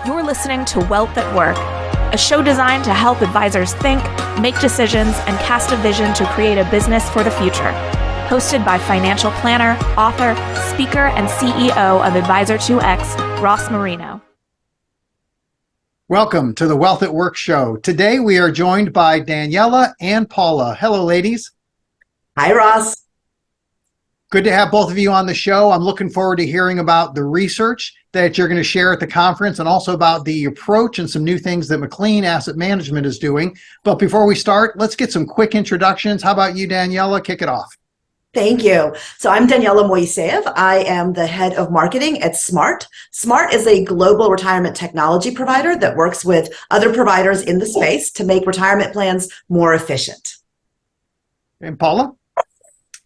You're listening to Wealth at Work, a show designed to help advisors think, make decisions, and cast a vision to create a business for the future. Hosted by financial planner, author, speaker, and CEO of Advisor2X, Ross Marino. Welcome to the Wealth at Work show. Today we are joined by Daniella and Paula. Hello, ladies. Hi, Ross. Good to have both of you on the show. I'm looking forward to hearing about the research that you're going to share at the conference and also about the approach and some new things that McLean Asset Management is doing. But before we start, let's get some quick introductions. How about you, Daniella? Kick it off. Thank you. So I'm Daniella Moiseyev. I am the head of marketing at Smart. Smart is a global retirement technology provider that works with other providers in the space to make retirement plans more efficient. And Paula?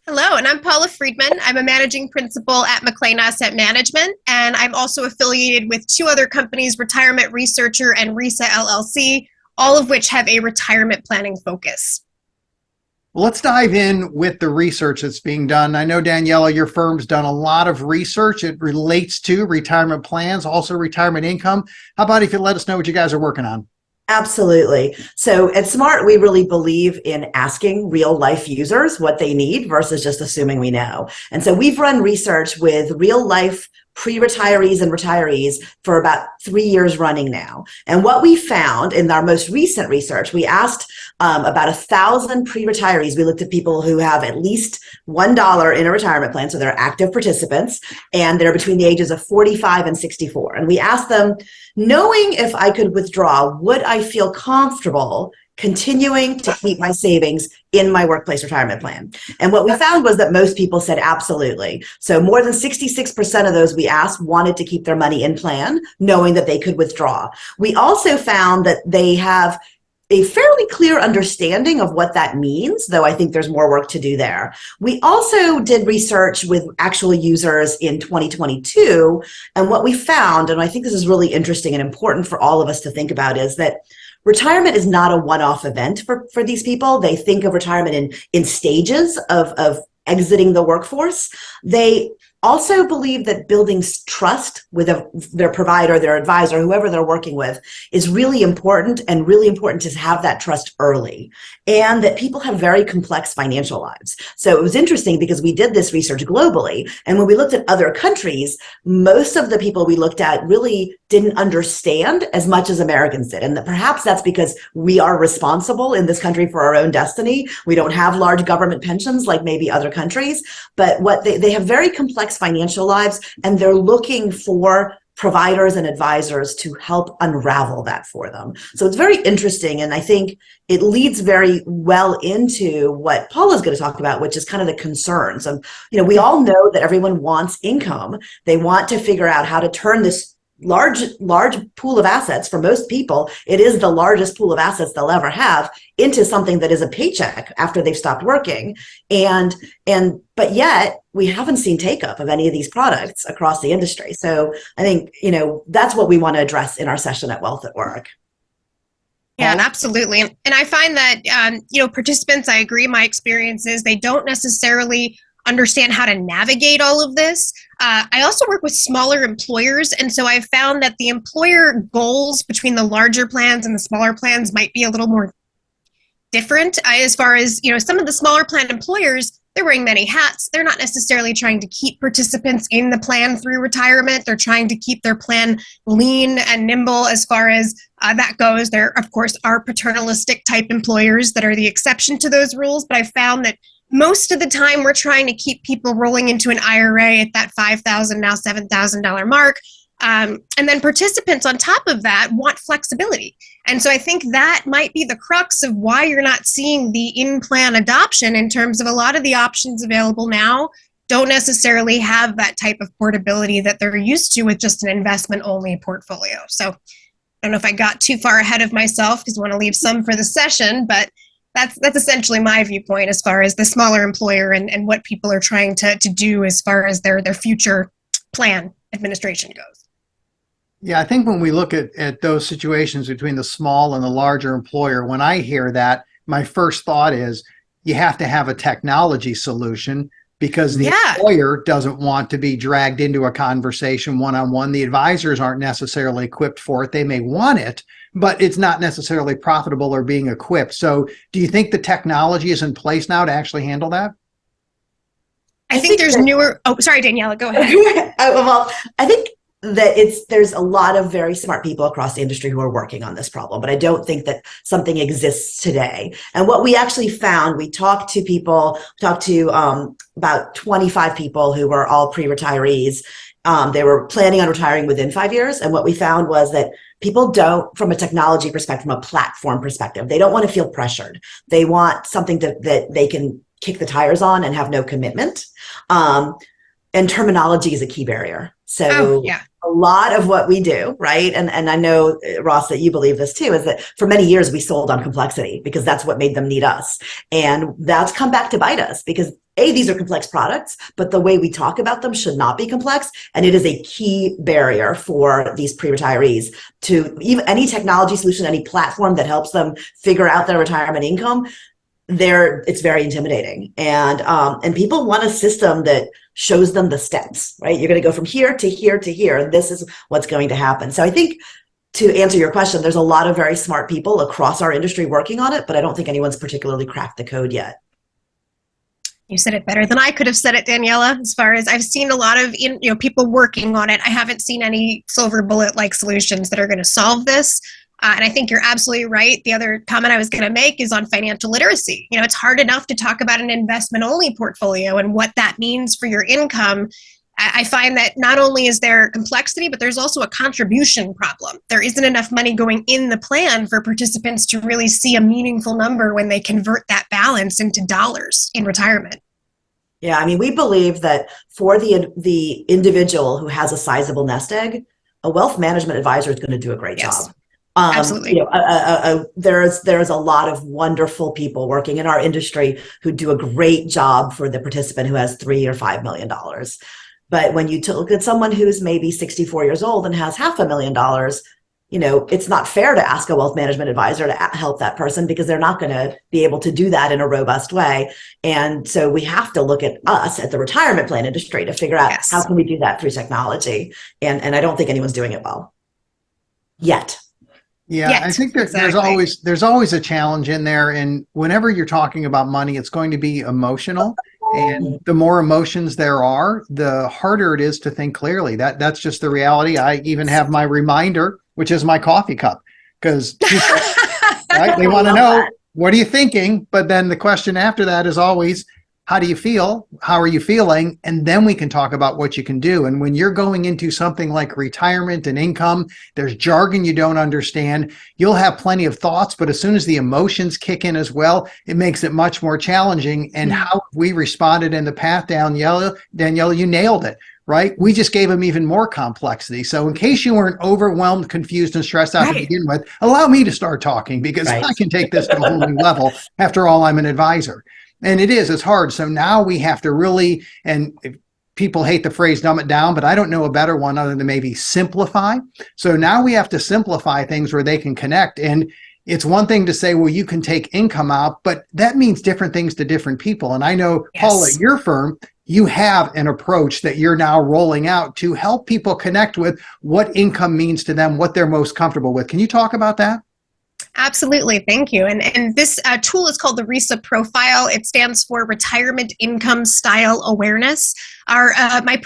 Hello, and I'm Paula Friedman. I'm a managing principal at McLean Asset Management, and I'm also affiliated with two other companies, Retirement Researcher and RESA LLC, all of which have a retirement planning focus. Well, let's dive in with the research that's being done. I know, Daniella, your firm's done a lot of research. It relates to retirement plans, also retirement income. How about if you let us know what you guys are working on? Absolutely. So at Smart, we really believe in asking real life users what they need versus just assuming we know. And so we've run research with real life pre-retirees and retirees for about 3 years running now. And what we found in our most recent research, we asked about 1,000 pre-retirees. We looked at people who have at least $1 in a retirement plan, so they're active participants, and they're between the ages of 45 and 64. And we asked them, knowing if I could withdraw, would I feel comfortable continuing to keep my savings in my workplace retirement plan? And what we found was that most people said absolutely. So more than 66% of those we asked wanted to keep their money in plan, knowing that they could withdraw. We also found that they have a fairly clear understanding of what that means, though I think there's more work to do there. We also did research with actual users in 2022, and what we found, and I think this is really interesting and important for all of us to think about, is that retirement is not a one-off event for these people. They think of retirement in stages of exiting the workforce. They also believe that building trust with their provider, their advisor, whoever they're working with, is really important, and really important to have that trust early, and that people have very complex financial lives. So it was interesting because we did this research globally, and when we looked at other countries, most of the people we looked at really didn't understand as much as Americans did. And that perhaps that's because we are responsible in this country for our own destiny. We don't have large government pensions like maybe other countries, but what they have very complex financial lives, and they're looking for providers and advisors to help unravel that for them. So it's very interesting, and I think it leads very well into what Paula's going to talk about, which is kind of the concerns of, we all know that everyone wants income. They want to figure out how to turn this large pool of assets. For most people, it is the largest pool of assets they'll ever have, into something that is a paycheck after they've stopped working. But yet we haven't seen take up of any of these products across the industry. So I think, that's what we want to address in our session at Wealth at Work. Yeah, absolutely. And I find that, participants, I agree, my experience is they don't necessarily understand how to navigate all of this. I also work with smaller employers, and so I found that the employer goals between the larger plans and the smaller plans might be a little more different. As far as, some of the smaller plan employers, they're wearing many hats. They're not necessarily trying to keep participants in the plan through retirement. They're trying to keep their plan lean and nimble as far as that goes. There, of course, are paternalistic type employers that are the exception to those rules, but I found that most of the time we're trying to keep people rolling into an IRA at that $5,000, now $7,000 mark. And then participants on top of that want flexibility. And so I think that might be the crux of why you're not seeing the in-plan adoption, in terms of a lot of the options available now don't necessarily have that type of portability that they're used to with just an investment-only portfolio. So I don't know if I got too far ahead of myself because I want to leave some for the session, but that's essentially my viewpoint as far as the smaller employer and what people are trying to do as far as their future plan administration goes. Yeah, I think when we look at those situations between the small and the larger employer, when I hear that, my first thought is you have to have a technology solution because the Yeah. employer doesn't want to be dragged into a conversation one-on-one. The advisors aren't necessarily equipped for it. They may want it, but it's not necessarily profitable or being equipped. So do you think the technology is in place now to actually handle that? I think there's newer. Oh, sorry, Daniela, go ahead. Well, I think that there's a lot of very smart people across the industry who are working on this problem, but I don't think that something exists today. And what we actually found, we talked to about 25 people who were all pre-retirees. They were planning on retiring within 5 years. And what we found was that people don't, from a technology perspective, from a platform perspective, they don't want to feel pressured. They want something that they can kick the tires on and have no commitment. And terminology is a key barrier. So a lot of what we do, right? And I know, Ross, that you believe this too, is that for many years we sold on complexity because that's what made them need us. And that's come back to bite us because these are complex products, but the way we talk about them should not be complex. And it is a key barrier for these pre-retirees to even any technology solution, any platform that helps them figure out their retirement income. It's very intimidating. And people want a system that shows them the steps, right? You're going to go from here to here to here, and this is what's going to happen. So I think to answer your question, there's a lot of very smart people across our industry working on it, but I don't think anyone's particularly cracked the code yet. You said it better than I could have said it, Daniela. As far as I've seen a lot of people working on it, I haven't seen any silver bullet-like solutions that are going to solve this. And I think you're absolutely right. The other comment I was going to make is on financial literacy. It's hard enough to talk about an investment-only portfolio and what that means for your income. I find that not only is there complexity, but there's also a contribution problem. There isn't enough money going in the plan for participants to really see a meaningful number when they convert that balance into dollars in retirement. Yeah, I mean, we believe that for the individual who has a sizable nest egg, a wealth management advisor is going to do a great job. Absolutely. There's a lot of wonderful people working in our industry who do a great job for the participant who has $3 or $5 million. But when you look at someone who's maybe 64 years old and has $500,000, it's not fair to ask a wealth management advisor to help that person because they're not going to be able to do that in a robust way. And so we have to look at us at the retirement plan industry to figure out how can we do that through technology. And I don't think anyone's doing it well yet. Yeah, I think there's always a challenge in there. And whenever you're talking about money, it's going to be emotional. And the more emotions there are, the harder it is to think clearly. That's just the reality. I even have my reminder, which is my coffee cup, because right, they want to know, what are you thinking? But then the question after that is always, how do you feel? How are you feeling? And then we can talk about what you can do. And when you're going into something like retirement and income, there's jargon you don't understand. You'll have plenty of thoughts, but as soon as the emotions kick in as well, it makes it much more challenging. And how we responded in the path, Daniella, you nailed it, right? We just gave them even more complexity. So in case you weren't overwhelmed, confused, and stressed out to begin with, allow me to start talking because I can take this to a whole new level. After all, I'm an advisor. And it's hard. So now we have to really, and people hate the phrase dumb it down, but I don't know a better one other than maybe simplify. So now we have to simplify things where they can connect. And it's one thing to say, well, you can take income out, but that means different things to different people. And I know, Paula, at your firm, you have an approach that you're now rolling out to help people connect with what income means to them, what they're most comfortable with. Can you talk about that? Absolutely. Thank you. And this tool is called the RISA Profile. It stands for Retirement Income Style Awareness. My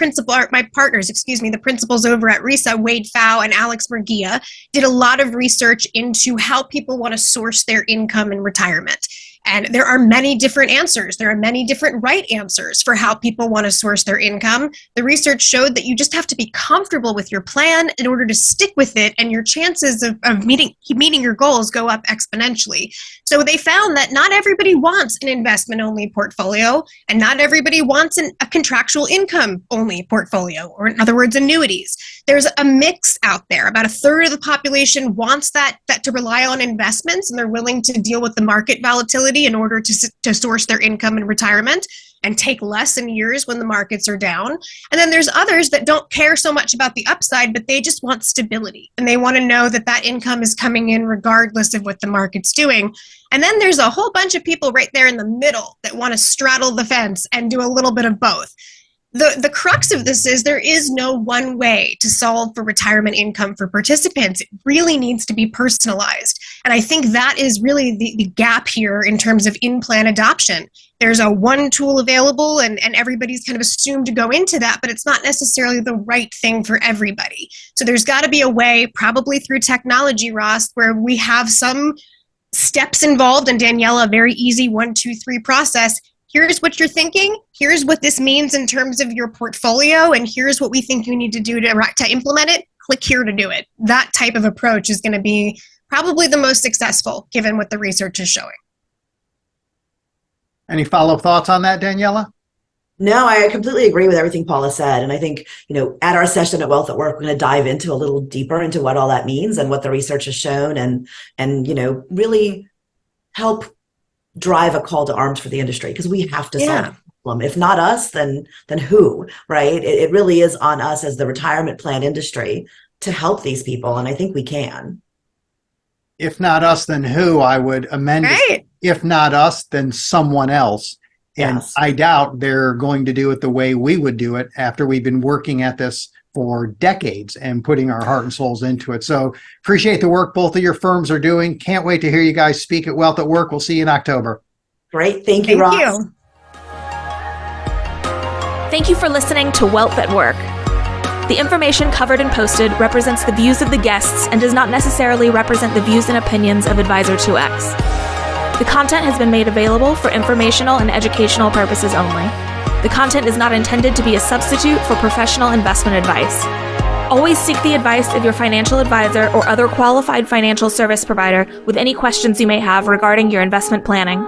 partners, the principals over at RISA, Wade Pfau and Alex Murguia, did a lot of research into how people want to source their income in retirement. And there are many different answers. There are many different right answers for how people want to source their income. The research showed that you just have to be comfortable with your plan in order to stick with it, and your chances of meeting your goals go up exponentially. So they found that not everybody wants an investment-only portfolio, and not everybody wants a contractual income-only portfolio, or in other words, annuities. There's a mix out there. About a third of the population wants that to rely on investments, and they're willing to deal with the market volatility in order to source their income in retirement. and take less in years when the markets are down. And then there's others that don't care so much about the upside, but they just want stability. And they want to know that that income is coming in regardless of what the market's doing. And then there's a whole bunch of people right there in the middle that want to straddle the fence and do a little bit of both. The crux of this is there is no one way to solve for retirement income for participants. It really needs to be personalized. And I think that is really the gap here in terms of in-plan adoption. There's a one tool available and everybody's kind of assumed to go into that, but it's not necessarily the right thing for everybody. So there's got to be a way, probably through technology, Ross, where we have some steps involved, and Daniella, a very easy 1, 2, 3 process. Here's what you're thinking. Here's what this means in terms of your portfolio. And here's what we think you need to do to implement it. Click here to do it. That type of approach is going to be probably the most successful given what the research is showing. Any follow-up thoughts on that, Daniella? No, I completely agree with everything Paula said. And I think, at our session at Wealth at Work, we're going to dive into a little deeper into what all that means and what the research has shown and really help drive a call to arms for the industry, because we have to solve the problem. If not us, then who, right? It really is on us as the retirement plan industry to help these people. And I think we can. If not us, then who? I would amend it. If not us, then someone else. And Yes. I doubt they're going to do it the way we would do it after we've been working at this for decades and putting our heart and souls into it. So appreciate the work both of your firms are doing. Can't wait to hear you guys speak at Wealth at Work. We'll see you in October. Great. Thank you, Ross. Thank you. Thank you for listening to Wealth at Work. The information covered and posted represents the views of the guests and does not necessarily represent the views and opinions of Advisor 2X. The content has been made available for informational and educational purposes only. The content is not intended to be a substitute for professional investment advice. Always seek the advice of your financial advisor or other qualified financial service provider with any questions you may have regarding your investment planning.